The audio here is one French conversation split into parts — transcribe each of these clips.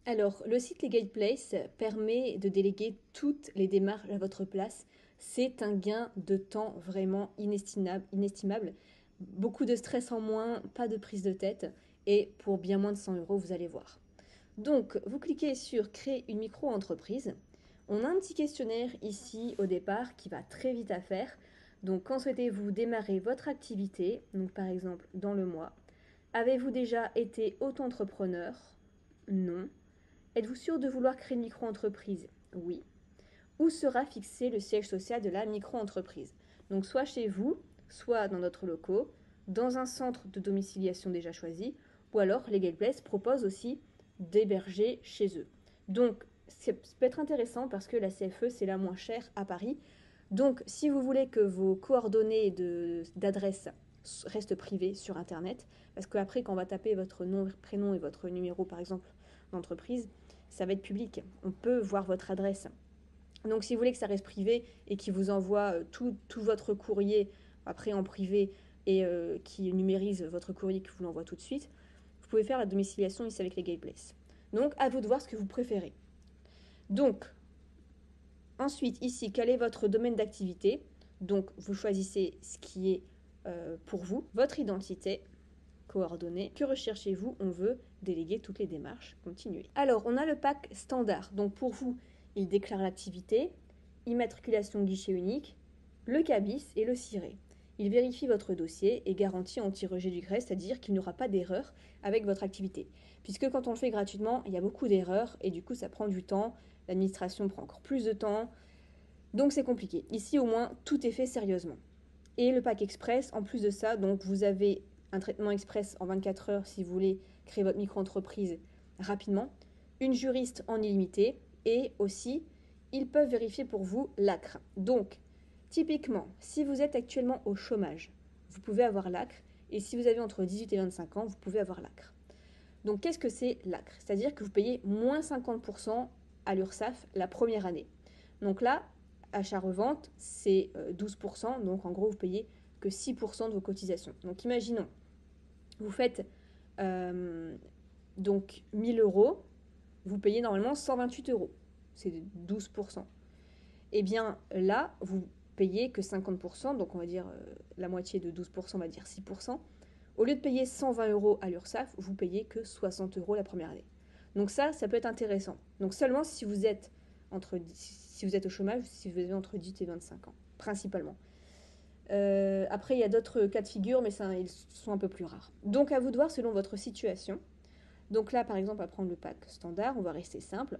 Alors, le site Legal Place permet de déléguer toutes les démarches à votre place. C'est un gain de temps vraiment inestimable. Beaucoup de stress en moins, pas de prise de tête. Et pour bien moins de 100 euros, vous allez voir. Donc, vous cliquez sur Créer une micro-entreprise. On a un petit questionnaire ici au départ qui va très vite à faire. Donc, quand souhaitez-vous démarrer votre activité? Donc, par exemple, dans le mois. Avez-vous déjà été auto-entrepreneur? Non. Êtes-vous sûr de vouloir créer une micro-entreprise? Oui. Où sera fixé le siège social de la micro-entreprise? Donc soit chez vous, soit dans notre locaux, dans un centre de domiciliation déjà choisi, ou alors Legal Place propose aussi d'héberger chez eux. Donc ça peut être intéressant parce que la CFE c'est la moins chère à Paris. Donc si vous voulez que vos coordonnées d'adresse restent privées sur Internet, parce qu'après quand on va taper votre nom, prénom et votre numéro par exemple d'entreprise, ça va être public. On peut voir votre adresse. Donc si vous voulez que ça reste privé et qu'il vous envoie tout votre courrier après en privé et qui numérise votre courrier qui vous l'envoie tout de suite, vous pouvez faire la domiciliation ici avec les Legal Place. Donc à vous de voir ce que vous préférez. Donc ensuite ici, quel est votre domaine d'activité? Donc vous choisissez ce qui est pour vous, votre identité, coordonnées. Que recherchez-vous? On veut déléguer toutes les démarches. Continuer. Alors, on a le pack standard. Donc, pour vous, il déclare l'activité, immatriculation guichet unique, le cabis et le ciré. Il vérifie votre dossier et garantit anti-rejet du grès, c'est-à-dire qu'il n'y aura pas d'erreur avec votre activité. Puisque quand on le fait gratuitement, il y a beaucoup d'erreurs et du coup, ça prend du temps. L'administration prend encore plus de temps. Donc, c'est compliqué. Ici, au moins, tout est fait sérieusement. Et le pack express, en plus de ça, donc vous avez un traitement express en 24 heures si vous voulez créer votre micro-entreprise rapidement, une juriste en illimité et aussi, ils peuvent vérifier pour vous l'ACRE. Donc, typiquement, si vous êtes actuellement au chômage, vous pouvez avoir l'ACRE et si vous avez entre 18 et 25 ans, vous pouvez avoir l'ACRE. Donc, qu'est-ce que c'est l'ACRE? C'est-à-dire que vous payez moins 50% à l'URSSAF la première année. Donc là, achat-revente, c'est 12%. Donc en gros, vous payez que 6% de vos cotisations. Donc imaginons, vous faites donc 1000 euros, vous payez normalement 128 euros. C'est 12%. Et bien là, vous payez que 50%, donc on va dire la moitié de 12%, on va dire 6%. Au lieu de payer 120 euros à l'URSSAF, vous payez que 60 euros la première année. Donc ça peut être intéressant. Donc seulement si vous êtes si vous êtes au chômage, si vous avez entre 10 et 25 ans, principalement. Après, il y a d'autres cas de figure, mais ça, ils sont un peu plus rares. Donc à vous de voir selon votre situation. Donc là, par exemple, à prendre le pack standard, on va rester simple.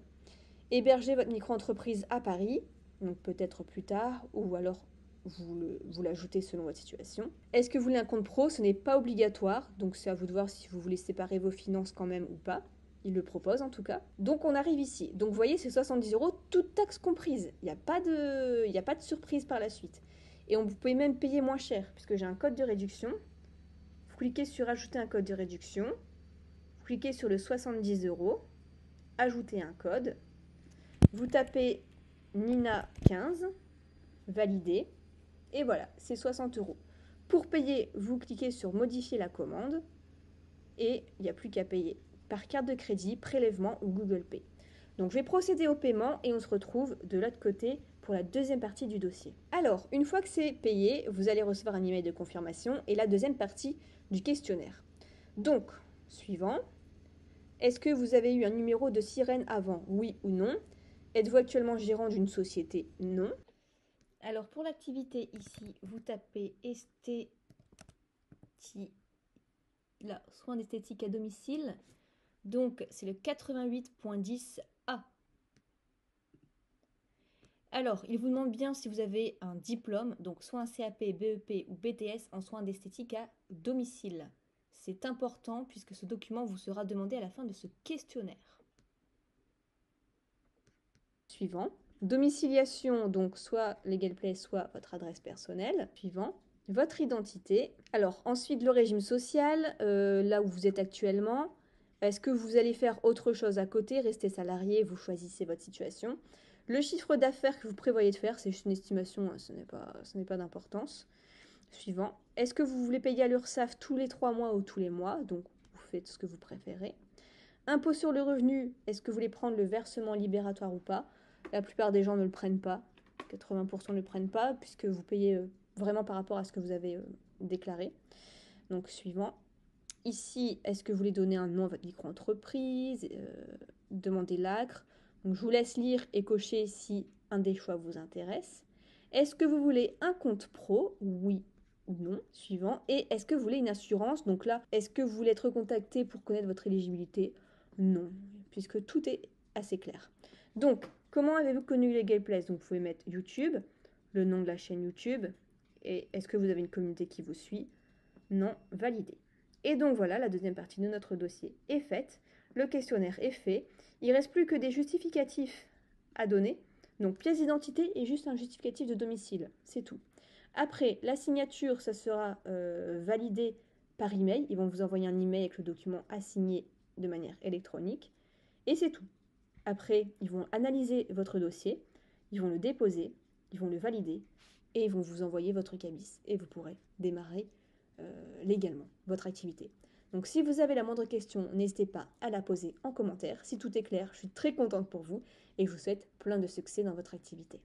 Héberger votre micro-entreprise à Paris, donc peut-être plus tard, ou alors vous l'ajoutez selon votre situation. Est-ce que vous voulez un compte pro? Ce n'est pas obligatoire, donc c'est à vous de voir si vous voulez séparer vos finances quand même ou pas. Il le propose en tout cas. Donc on arrive ici. Donc vous voyez, c'est 70 euros, toutes taxes comprises. Il n'y a pas de surprise par la suite. Et vous pouvez même payer moins cher, puisque j'ai un code de réduction. Vous cliquez sur Ajouter un code de réduction. Vous cliquez sur le 70 euros. Ajouter un code. Vous tapez Nina 15, valider, et voilà, c'est 60 euros. Pour payer, vous cliquez sur modifier la commande, et il n'y a plus qu'à payer par carte de crédit, prélèvement ou Google Pay. Donc je vais procéder au paiement et on se retrouve de l'autre côté pour la deuxième partie du dossier. Alors, une fois que c'est payé, vous allez recevoir un email de confirmation et la deuxième partie du questionnaire. Donc, suivant, est-ce que vous avez eu un numéro de sirène avant? Oui ou non? Êtes-vous actuellement gérant d'une société? Non. Alors pour l'activité ici, vous tapez soins d'esthétique à domicile. Donc c'est le 88.10A. Alors, il vous demande bien si vous avez un diplôme, donc soit un CAP, BEP ou BTS en soins d'esthétique à domicile. C'est important puisque ce document vous sera demandé à la fin de ce questionnaire. Suivant. Domiciliation, donc soit Legal Place, soit votre adresse personnelle. Suivant. Votre identité. Alors ensuite le régime social, là où vous êtes actuellement. Est-ce que vous allez faire autre chose à côté? Rester salarié, vous choisissez votre situation. Le chiffre d'affaires que vous prévoyez de faire, c'est juste une estimation, hein, ce n'est pas d'importance. Suivant. Est-ce que vous voulez payer à l'URSSAF tous les 3 mois ou tous les mois? Donc vous faites ce que vous préférez. Impôt sur le revenu, est-ce que vous voulez prendre le versement libératoire ou pas? La plupart des gens ne le prennent pas. 80% ne le prennent pas, puisque vous payez vraiment par rapport à ce que vous avez déclaré. Donc, suivant. Ici, est-ce que vous voulez donner un nom à votre micro-entreprise, demander l'ACRE? Donc, je vous laisse lire et cocher si un des choix vous intéresse. Est-ce que vous voulez un compte pro? Oui ou non, suivant. Et est-ce que vous voulez une assurance? Donc là, est-ce que vous voulez être contacté pour connaître votre éligibilité? Non, puisque tout est assez clair. Donc, comment avez-vous connu Legal Place? Donc, vous pouvez mettre YouTube, le nom de la chaîne YouTube, et est-ce que vous avez une communauté qui vous suit? Non, validé. Et donc voilà, la deuxième partie de notre dossier est faite, le questionnaire est fait, il ne reste plus que des justificatifs à donner, donc pièce d'identité et juste un justificatif de domicile, c'est tout. Après, la signature, ça sera validé par email, ils vont vous envoyer un email avec le document à signer de manière électronique, et c'est tout. Après, ils vont analyser votre dossier, ils vont le déposer, ils vont le valider, et ils vont vous envoyer votre cabis, et vous pourrez démarrer légalement votre activité. Donc si vous avez la moindre question, n'hésitez pas à la poser en commentaire. Si tout est clair, je suis très contente pour vous et je vous souhaite plein de succès dans votre activité.